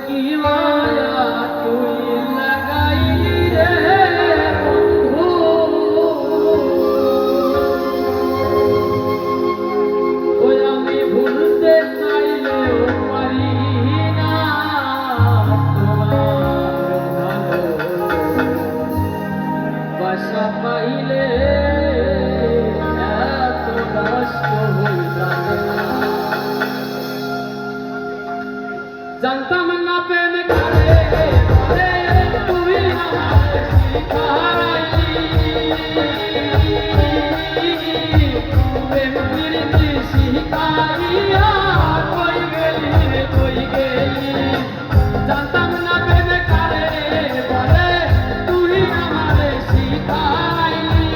কি মায়া তুই লাগাইলি রে বন্ধু, ওই আমি ভুলতে চাইলেও পারি না তোমার ভালোবাসা পাইলে এত কষ্ট হইলা না। জানতাম না প্রেম করে তুমি আমাকে শিখাইলে।